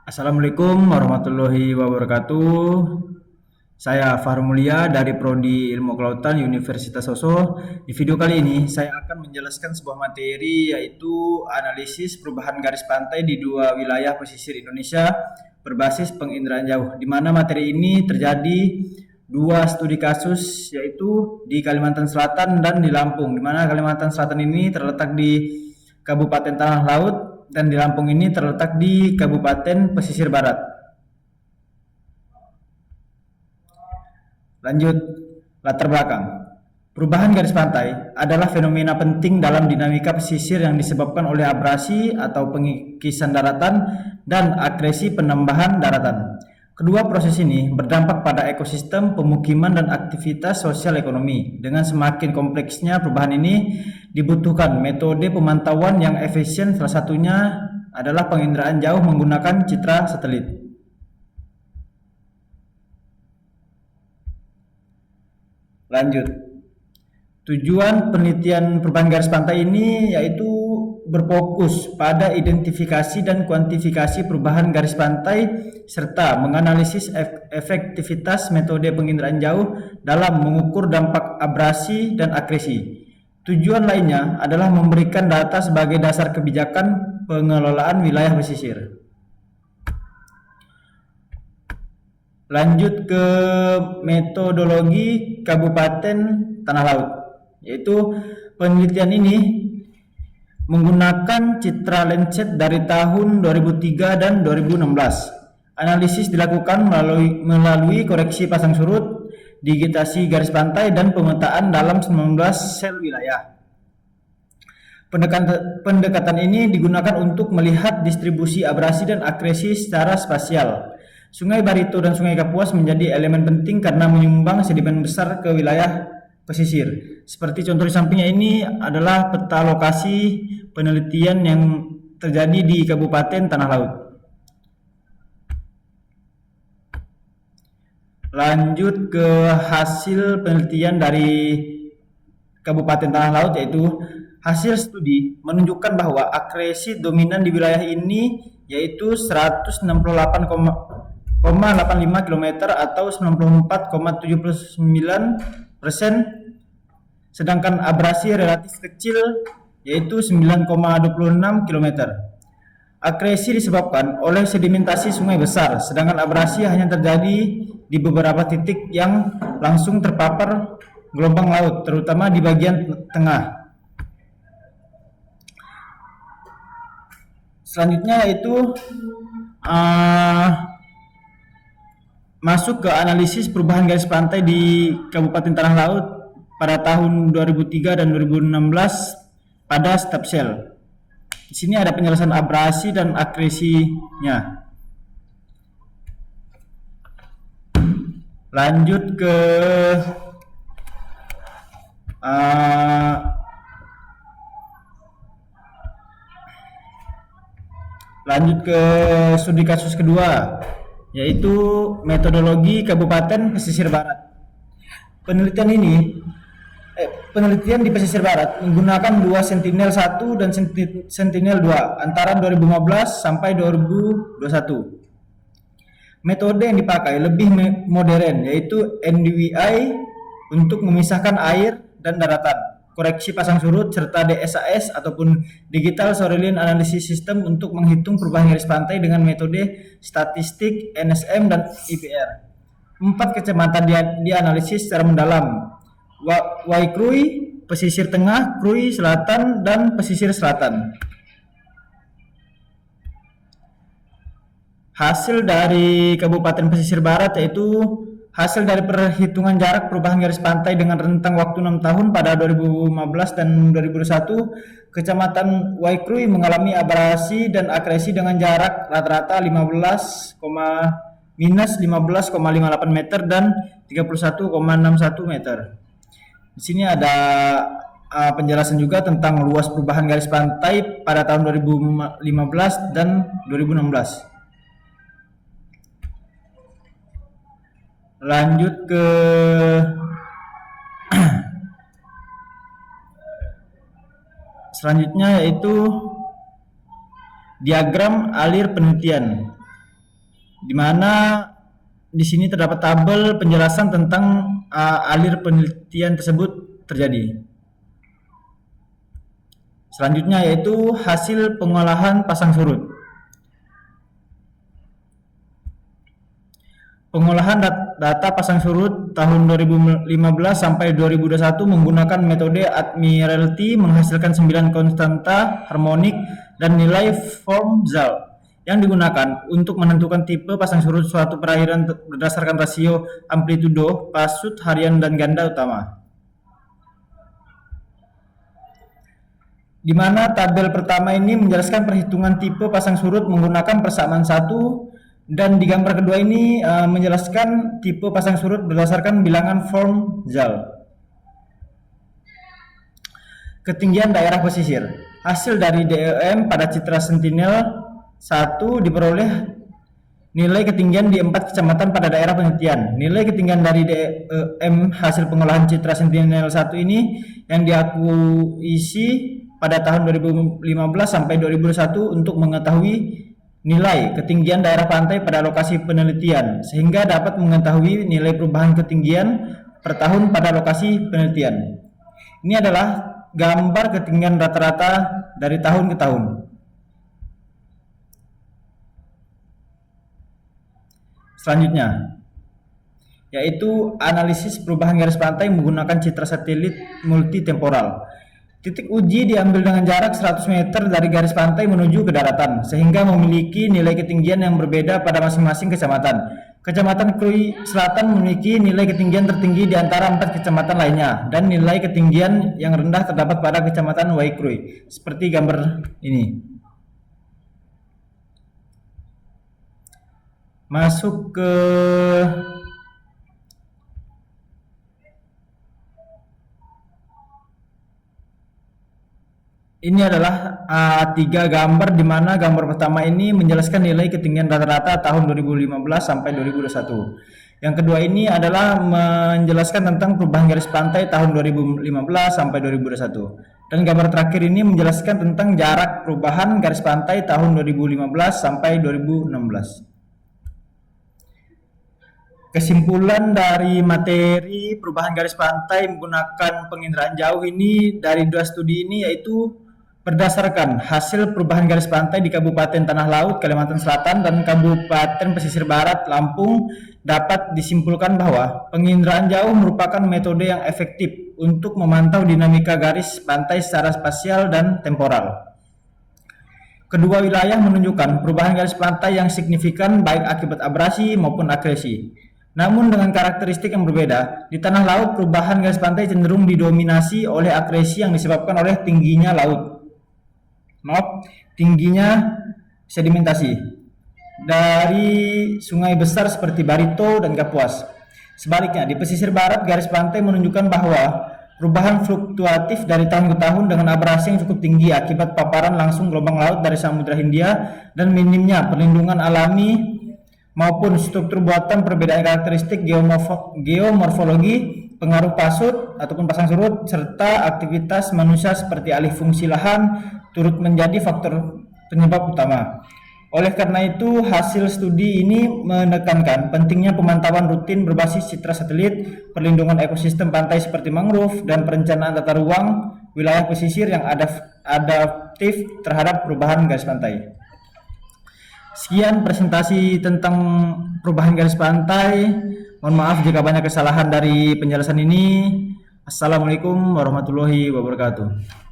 Assalamualaikum warahmatullahi wabarakatuh. Saya Fahru Mulia dari Prodi Ilmu Kelautan Universitas Sosro. Di video kali ini saya akan menjelaskan sebuah materi yaitu analisis perubahan garis pantai di dua wilayah pesisir Indonesia berbasis penginderaan jauh. Di mana materi ini terjadi dua studi kasus yaitu di Kalimantan Selatan dan di Lampung. Di mana Kalimantan Selatan ini terletak di Kabupaten Tanah Laut dan di Lampung ini terletak di Kabupaten Pesisir Barat. Lanjut, latar belakang. Perubahan garis pantai adalah fenomena penting dalam dinamika pesisir yang disebabkan oleh abrasi atau pengikisan daratan dan akresi penambahan daratan. Kedua proses ini berdampak pada ekosistem, pemukiman, dan aktivitas sosial ekonomi. Dengan semakin kompleksnya perubahan ini, dibutuhkan metode pemantauan yang efisien, salah satunya adalah penginderaan jauh menggunakan citra satelit. Lanjut. Tujuan penelitian perubahan garis pantai ini yaitu berfokus pada identifikasi dan kuantifikasi perubahan garis pantai serta menganalisis efektivitas metode penginderaan jauh dalam mengukur dampak abrasi dan akresi. Tujuan lainnya adalah memberikan data sebagai dasar kebijakan pengelolaan wilayah pesisir. Lanjut ke metodologi Kabupaten Tanah Laut, yaitu penelitian ini menggunakan citra Landsat dari tahun 2003 dan 2016. Analisis dilakukan melalui koreksi pasang surut, digitasi garis pantai, dan pemetaan dalam 19 sel wilayah. Pendekatan ini digunakan untuk melihat distribusi abrasi dan akresi secara spasial. Sungai Barito dan Sungai Kapuas menjadi elemen penting karena menyumbang sedimen besar ke wilayah pesisir. Seperti contoh di sampingnya ini adalah peta lokasi penelitian yang terjadi di Kabupaten Tanah Laut. Lanjut ke hasil penelitian dari Kabupaten Tanah Laut, yaitu hasil studi menunjukkan bahwa akresi dominan di wilayah ini yaitu 168,85 km atau 94,79%, sedangkan abrasi relatif kecil yaitu 9,26 km. Akresi disebabkan oleh sedimentasi sungai besar, sedangkan abrasi hanya terjadi di beberapa titik yang langsung terpapar gelombang laut, terutama di bagian tengah. Selanjutnya yaitu masuk ke analisis perubahan garis pantai di Kabupaten Tanah Laut pada tahun 2003 dan 2016 pada step sel. Di sini ada penjelasan abrasi dan akresinya. Lanjut ke studi kasus kedua, yaitu metodologi Kabupaten Pesisir Barat. Penelitian di pesisir barat menggunakan dua Sentinel-1 dan Sentinel-2 antara 2015 sampai 2021. Metode yang dipakai lebih modern, yaitu NDVI untuk memisahkan air dan daratan, koreksi pasang surut, serta DSAS ataupun Digital Shoreline Analysis System untuk menghitung perubahan garis pantai dengan metode statistik NSM dan IPR. 4 kecamatan dianalisis secara mendalam: Waikrui, Pesisir Tengah, Krui Selatan, dan Pesisir Selatan. Hasil dari Kabupaten Pesisir Barat yaitu hasil dari perhitungan jarak perubahan garis pantai dengan rentang waktu 6 tahun pada 2015 dan 2021. Kecamatan Waikrui mengalami abrasi dan akresi dengan jarak rata-rata minus 15,58 meter dan 31,61 meter. Di sini ada penjelasan juga tentang luas perubahan garis pantai pada tahun 2015 dan 2016. Lanjut ke selanjutnya yaitu diagram alir penelitian. di mana di sini terdapat tabel penjelasan tentang alir penelitian tersebut terjadi. Selanjutnya yaitu hasil pengolahan pasang surut. Pengolahan data pasang surut tahun 2015 sampai 2021 menggunakan metode Admiralty menghasilkan 9 konstanta harmonik dan nilai form ZAL yang digunakan untuk menentukan tipe pasang surut suatu perairan berdasarkan rasio amplitudo, pasut, harian, dan ganda utama. Di mana tabel pertama ini menjelaskan perhitungan tipe pasang surut menggunakan persamaan 1, dan di gambar kedua ini menjelaskan tipe pasang surut berdasarkan bilangan form ZAL. Ketinggian daerah pesisir. Hasil dari DEM pada citra Sentinel 1 diperoleh nilai ketinggian di 4 kecamatan pada daerah penelitian. Nilai ketinggian dari DEM hasil pengolahan citra Sentinel 1 ini yang diakuisisi pada tahun 2015 sampai 2021 untuk mengetahui nilai ketinggian daerah pantai pada lokasi penelitian, sehingga dapat mengetahui nilai perubahan ketinggian per tahun pada lokasi penelitian. Ini adalah gambar ketinggian rata-rata dari tahun ke tahun. Selanjutnya yaitu analisis perubahan garis pantai menggunakan citra satelit multitemporal. Titik uji diambil dengan jarak 100 meter dari garis pantai menuju ke daratan, sehingga memiliki nilai ketinggian yang berbeda pada masing-masing kecamatan. Kecamatan Krui Selatan memiliki nilai ketinggian tertinggi di antara 4 kecamatan lainnya, dan nilai ketinggian yang rendah terdapat pada kecamatan Waikrui, seperti gambar ini. Masuk ke ini adalah 3 gambar, di mana gambar pertama ini menjelaskan nilai ketinggian rata-rata tahun 2015 sampai 2021. Yang kedua ini adalah menjelaskan tentang perubahan garis pantai tahun 2015 sampai 2021. Dan gambar terakhir ini menjelaskan tentang jarak perubahan garis pantai tahun 2015 sampai 2016. Kesimpulan dari materi perubahan garis pantai menggunakan penginderaan jauh ini dari 2 studi ini yaitu berdasarkan hasil perubahan garis pantai di Kabupaten Tanah Laut, Kalimantan Selatan, dan Kabupaten Pesisir Barat, Lampung, dapat disimpulkan bahwa penginderaan jauh merupakan metode yang efektif untuk memantau dinamika garis pantai secara spasial dan temporal. Kedua wilayah menunjukkan perubahan garis pantai yang signifikan baik akibat abrasi maupun akresi. Namun dengan karakteristik yang berbeda, di Tanah Laut perubahan garis pantai cenderung didominasi oleh akresi yang disebabkan oleh tingginya sedimentasi dari sungai besar seperti Barito dan Kapuas. Sebaliknya, di pesisir barat garis pantai menunjukkan bahwa perubahan fluktuatif dari tahun ke tahun dengan abrasi yang cukup tinggi akibat paparan langsung gelombang laut dari Samudra Hindia dan minimnya perlindungan alami maupun struktur buatan, perbedaan karakteristik geomorfologi, pengaruh pasut ataupun pasang surut, serta aktivitas manusia seperti alih fungsi lahan turut menjadi faktor penyebab utama. Oleh karena itu, hasil studi ini menekankan pentingnya pemantauan rutin berbasis citra satelit, perlindungan ekosistem pantai seperti mangrove, dan perencanaan tata ruang wilayah pesisir yang adaptif terhadap perubahan garis pantai. Sekian presentasi tentang perubahan garis pantai. Mohon maaf jika banyak kesalahan dari penjelasan ini. Assalamualaikum warahmatullahi wabarakatuh.